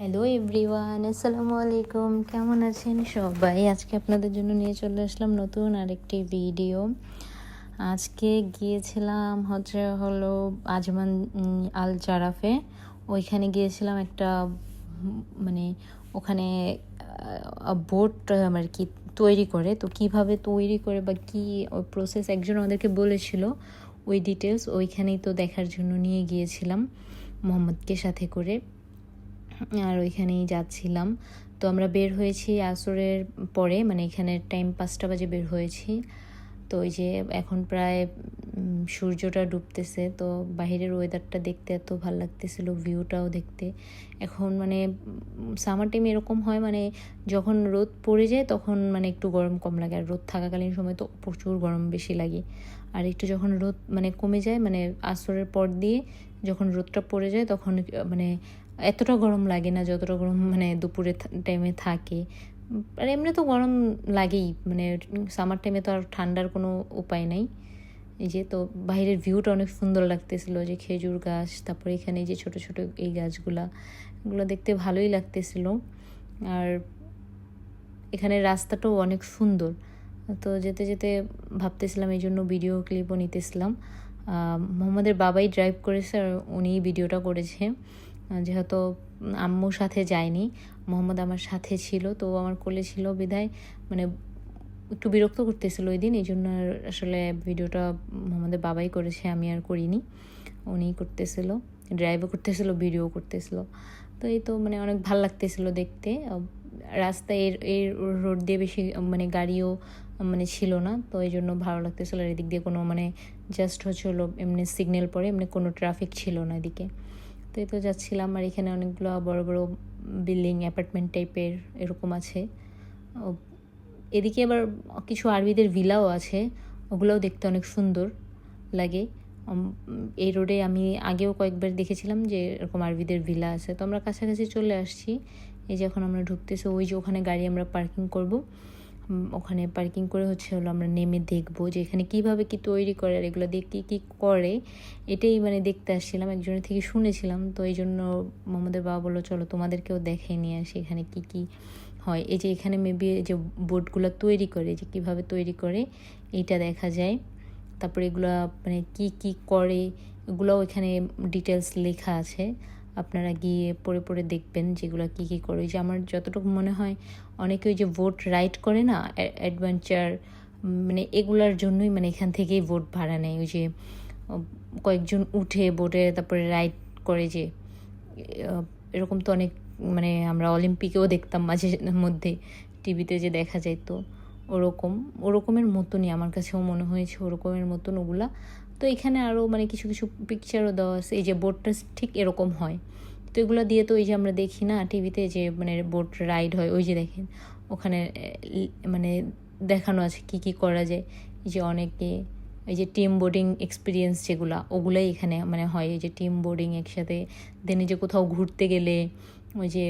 Hello everyone, আসসালামু আলাইকুম। কেমন আছেন সবাই? আজকে আপনাদের জন্য নিয়ে চলে আসলাম নতুন আরেকটি ভিডিও। আজকে গিয়েছিলাম হলো আজমান আল জারাফে। ওইখানে গিয়েছিলাম একটা মানে ওখানে বোট আর কি তৈরি করে। তো কিভাবে তৈরি করে বা কী ওই প্রসেস একজন আমাদেরকে বলেছিল, ওই ডিটেলস ওইখানেই তো দেখার জন্য নিয়ে গিয়েছিলাম মোহাম্মদকে সাথে করে। আর ওইখানেই যাচ্ছিলাম। তো আমরা বের হয়েছি আসরের পরে, মানে এখানে টাইম 5টা বাজে বের হয়েছি। তো ওই যে এখন প্রায় সূর্যটা ডুবতেছে। তো বাহিরের ওয়েদারটা দেখতে এত ভালো লাগতেছিল, ভিউটাও দেখতে। এখন মানে সামার টাইম এরকম হয়, মানে যখন রোদ পড়ে যায় তখন মানে একটু গরম কম লাগে, আর রোদ থাকাকালীন সময় তো প্রচুর গরম বেশি লাগে। আর একটু যখন রোদ মানে কমে যায়, মানে আসরের পর দিয়ে যখন রোদটা পড়ে যায় তখন মানে এতটা গরম লাগে না যতটা গরম মানে দুপুরের টাইমে থাকে। আর এমনি তো গরম লাগেই, মানে সামার টাইমে তো আর ঠান্ডার কোনো উপায় নাই। এই যে তো বাইরের ভিউটা অনেক সুন্দর লাগতেছিল, যে খেজুর গাছ, তারপরে এখানে যে ছোট ছোট এই গাছগুলো দেখতে ভালোই লাগতেছিল। আর এখানে রাস্তাটাও অনেক সুন্দর। তো যেতে যেতে ভাবতেছিলাম, এই জন্য ভিডিও ক্লিপও নিতেছিলাম। মোহাম্মদের বাবাই ড্রাইভ করেছে আর উনিই ভিডিওটা করেছে, যেহেতু আম্মুর সাথে যায়নি, মোহাম্মদ আমার সাথে ছিল। তো আমার কোলে ছিল বিধায় মানে একটু বিরক্ত করতেছিল ওই দিন, এই জন্য আসলে ভিডিওটা মোহাম্মদের বাবাই করেছে, আমি আর করিনি। উনিই করতেছিল, ড্রাইভও করতেছিল, ভিডিও করতেছিল। তো এই তো মানে অনেক ভালো লাগতেছিল দেখতে। রাস্তায় এর রোড দিয়ে বেশি মানে গাড়িও মানে ছিল না, তো এই জন্য ভালো লাগতেছিল। আর এদিক দিয়ে কোনো মানে জাস্ট হলো এমনি সিগন্যাল পরে, এমনি কোনো ট্রাফিক ছিল না এদিকে। তো এই তো যাচ্ছিলাম। আর এখানে অনেকগুলো বড় বড় বিল্ডিং, অ্যাপার্টমেন্ট টাইপের এরকম আছে। এদিকে আবার কিছু আরবিদের ভিলাও আছে, ওগুলোও দেখতে অনেক সুন্দর লাগে। এই রোডে আমি আগেও কয়েকবার দেখেছিলাম যে এরকম আরবিদের ভিলা আছে। তো আমরা কাছাকাছি চলে আসছি। এই যে এখন আমরা ঢুকতেছি, ওই যে ওখানে গাড়ি আমরা পার্কিং করব। ওখানে পার্কিং করে হলো আমরা নেমে দেখবো যে এখানে কীভাবে কী তৈরি করে আর এগুলো দিয়ে কী কী করে, এটাই মানে দেখতে আসছিলাম, একজনের থেকে শুনেছিলাম। তো এই জন্য মোহাম্মদের বাবা বললো চলো তোমাদেরকেও দেখাই নিয়ে আসি এখানে কী কী হয়। এই যে এখানে মেবি যে বোটগুলো তৈরি করে, যে কীভাবে তৈরি করে এইটা দেখা যায়। তারপরে এগুলো মানে কি কি করে এগুলোও এখানে ডিটেলস লেখা আছে, আপনারা গিয়ে পড়ে পড়ে দেখবেন যেগুলো কি কি করে। যে আমার যতটুকু মনে হয় অনেকে ওই যে বোট রাইড করে না, অ্যাডভেঞ্চার, মানে এগুলার জন্যই মানে এখান থেকেই বোট ভাড়া নেয়। ওই যে কয়েকজন উঠে বোটে তারপরে রাইড করে, যে এরকম তো অনেক মানে আমরা অলিম্পিকেও দেখতাম মাঝে মধ্যে, টিভিতে যে দেখা যায়। তো ওরকমের মতনই আমার কাছেও মনে হয়েছে, ওরকমের মতন ওগুলা। তো এখানে আরও মানে কিছু কিছু পিকচারও দেওয়া আছে, এই যে বোটটা ঠিক এরকম হয়। তো এগুলো দিয়ে তো ওই যে আমরা দেখি না টিভিতে যে মানে বোট রাইড হয়, ওই যে দেখেন ওখানে মানে দেখানো আছে কি কি করা যায়। এই যে অনেকে এই যে টিম বোর্ডিং এক্সপিরিয়েন্স যেগুলো, ওগুলোই এখানে মানে হয়। এই যে টিম বোর্ডিং একসাথে দেন, যে কোথাও ঘুরতে গেলে ওই যে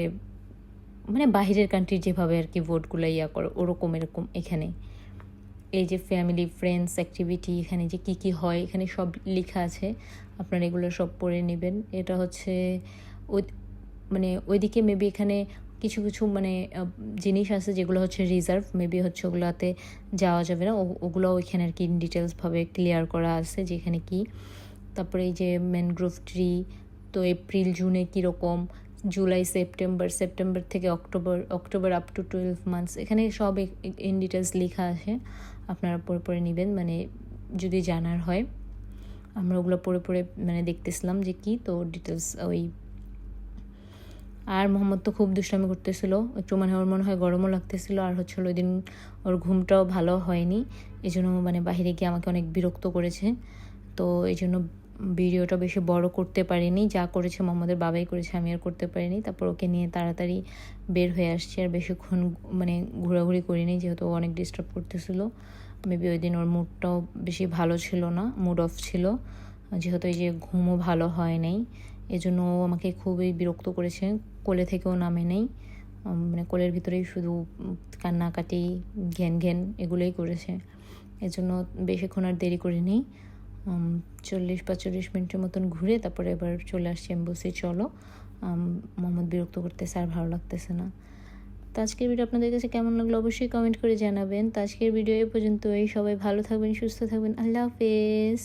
মানে বাহিরের কান্ট্রির যেভাবে আর কি বোটগুলো করে এরকম এখানে। এই যে ফ্যামিলি ফ্রেন্ডস অ্যাক্টিভিটি, এখানে যে কি কি হয় এখানে সব লেখা আছে, আপনারা এগুলো সব পড়ে নেবেন। এটা হচ্ছে ওই মানে ওইদিকে মেবি এখানে কিছু কিছু মানে জিনিস আছে যেগুলো হচ্ছে রিজার্ভ, মেবি হচ্ছে ওগুলোতে যাওয়া যাবে না, ওগুলো ওইখানে আর কি ডিটেলসভাবে ক্লিয়ার করা আছে যে এখানে কী। তারপরে এই যে ম্যানগ্রোভ ট্রি, তো এপ্রিল জুনে কীরকম, জুলাই সেপ্টেম্বর থেকে অক্টোবর আপ টু 12 মান্থস, এখানে সব ইন ডিটেলস লেখা আছে, আপনারা পড়ে পড়ে নেবেন মানে যদি জানার হয়। আমরা ওগুলো পড়ে পড়ে মানে দেখতেছিলাম যে কি, তো ডিটেলস ওই। আর মোহাম্মদ তো খুব দুষ্টামি করতেছিল একটু, মানে ওর মনে হয় গরমও লাগতেছিল, আর হচ্ছিল ওই দিন ওর ঘুমটাও ভালো হয়নি, এই জন্য মানে বাহিরে গিয়ে আমাকে অনেক বিরক্ত করেছে। তো এই জন্য ভিডিওটা বেশি বড় করতে পারিনি, যা করেছে মোহাম্মদের বাবাই করেছে, আমি আর করতে পারিনি। তারপর ওকে নিয়ে তাড়াতাড়ি বের হয়ে আসছি, আর বেশিক্ষণ মানে ঘোরাঘুরি করিনি, যেহেতু অনেক ডিস্টার্ব করতেছিল। মেবি ওই দিন ওর মুডটাও বেশি ভালো ছিল না, মুড অফ ছিল, যেহেতু এই যে ঘুমও ভালো হয় নাই, এজন্য ও আমাকে খুবই বিরক্ত করেছে। কোলে থেকেও নামে নেই, মানে কোলের ভিতরেই শুধু কান্নাকাটি, ঘ্যান এগুলোই করেছে। এজন্য বেশিক্ষণ আর দেরি করিনি, 40-45 মিনিটের মতন ঘুরে তারপরে এবার চলে আসছি। আমি বলছি চলো মোহাম্মদ বিরক্ত করতেছে আর ভালো লাগতেছে না। তো আজকের ভিডিও আপনাদের কাছে কেমন লাগলো অবশ্যই কমেন্ট করে জানাবেন। তো আজকের ভিডিও এ পর্যন্তই। সবাই ভালো থাকবেন, সুস্থ থাকবেন। আল্লাহ হাফেজ।